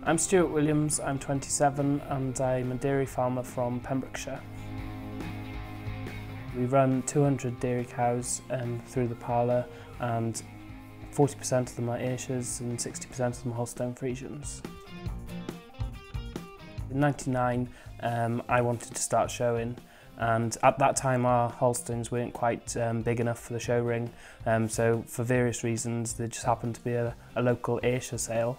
I'm Stuart Williams, I'm 27 and I'm a dairy farmer from Pembrokeshire. We run 200 dairy cows through the parlour, and 40% of them are Ayrshires and 60% of them are Holstein Friesians. In '99 I wanted to start showing, and at that time our Holsteins weren't quite big enough for the show ring, so for various reasons there just happened to be a local Ayrshire sale,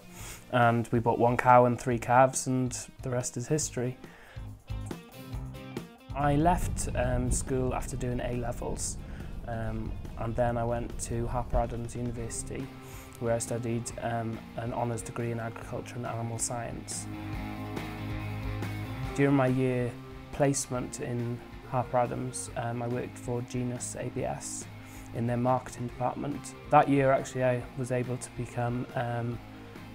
and we bought 1 cow and 3 calves, and the rest is history. I left school after doing A-levels, and then I went to Harper Adams University, where I studied an honours degree in agriculture and animal science. During my year placement in Harper Adams, I worked for Genus ABS in their marketing department. That year actually I was able to become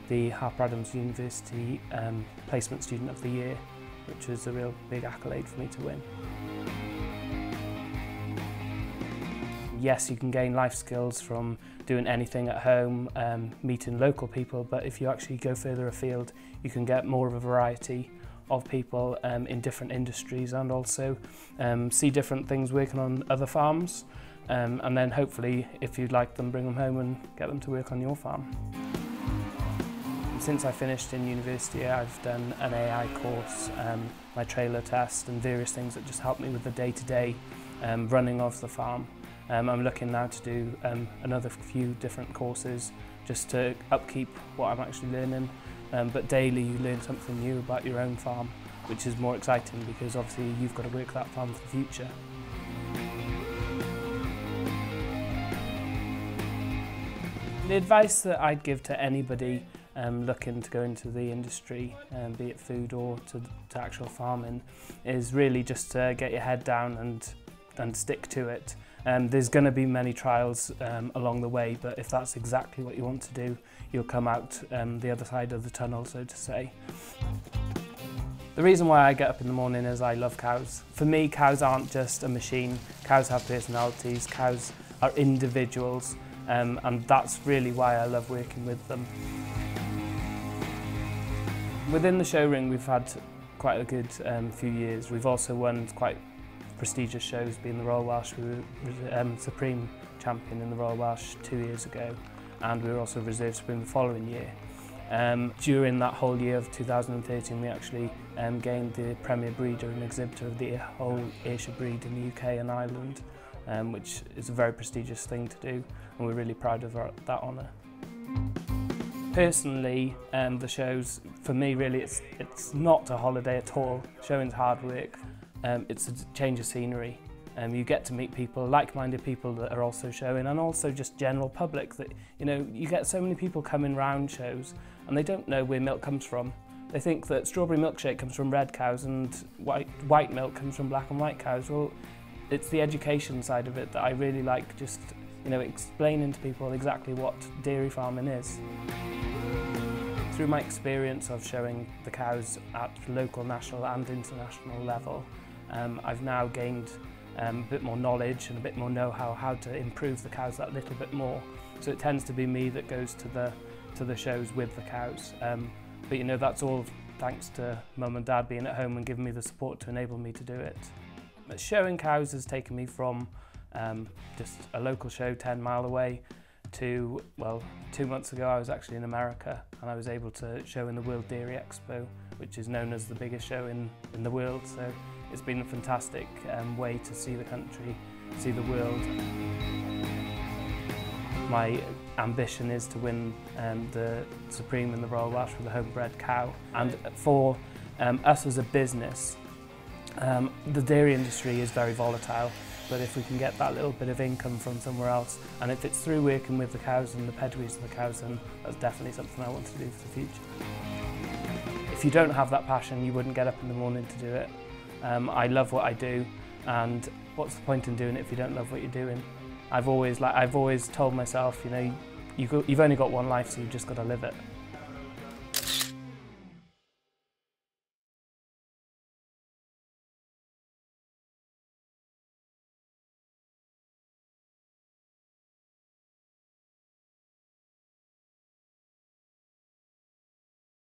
the Harper Adams University Placement Student of the Year, which was a real big accolade for me to win. Yes, you can gain life skills from doing anything at home, meeting local people, but if you actually go further afield, you can get more of a variety of people in different industries, and also see different things working on other farms, and then hopefully, if you'd like them, bring them home and get them to work on your farm. Since I finished in university, I've done an AI course, my trailer test, and various things that just help me with the day-to-day running of the farm. I'm looking now to do another few different courses just to upkeep what I'm actually learning, but daily you learn something new about your own farm, which is more exciting because obviously you've got to work that farm for the future. The advice that I'd give to anybody looking to go into the industry, be it food or to actual farming, is really just to get your head down and stick to it. There's going to be many trials along the way, but if that's exactly what you want to do, you'll come out the other side of the tunnel, so to say. The reason why I get up in the morning is I love cows. For me, cows aren't just a machine. Cows have personalities, cows are individuals, and that's really why I love working with them. Within the show ring, we've had quite a good few years. We've also won quite prestigious shows, being the Royal Welsh. We were Supreme Champion in the Royal Welsh 2 years ago, and we were also Reserve Supreme the following year. During that whole year of 2013, we actually gained the Premier Breeder and Exhibitor of the whole Ayrshire breed in the UK and Ireland, which is a very prestigious thing to do, and we're really proud of that honour. Personally, the shows, for me really, it's not a holiday at all. Showing's hard work. It's a change of scenery. You get to meet people, like-minded people that are also showing, and also just general public that, you know, you get so many people coming round shows and they don't know where milk comes from. They think that strawberry milkshake comes from red cows and white milk comes from black and white cows. Well, it's the education side of it that I really like, just, you know, explaining to people exactly what dairy farming is. Through my experience of showing the cows at local, national and international level, I've now gained a bit more knowledge and a bit more know-how how to improve the cows that little bit more. So it tends to be me that goes to the shows with the cows. But you know, that's all thanks to Mum and Dad being at home and giving me the support to enable me to do it. But showing cows has taken me from just a local show 10 miles away to, well, 2 months ago I was actually in America, and I was able to show in the World Dairy Expo, which is known as the biggest show in the world. So it's been a fantastic way to see the country, see the world. My ambition is to win the Supreme in the Royal Welsh with a homebred cow. And for us as a business, the dairy industry is very volatile, but if we can get that little bit of income from somewhere else, and if it's through working with the cows and the pedigrees of the cows, then that's definitely something I want to do for the future. If you don't have that passion, you wouldn't get up in the morning to do it. I love what I do, and what's the point in doing it if you don't love what you're doing? I've always told myself, you know, you've only got one life, so you've just got to live it.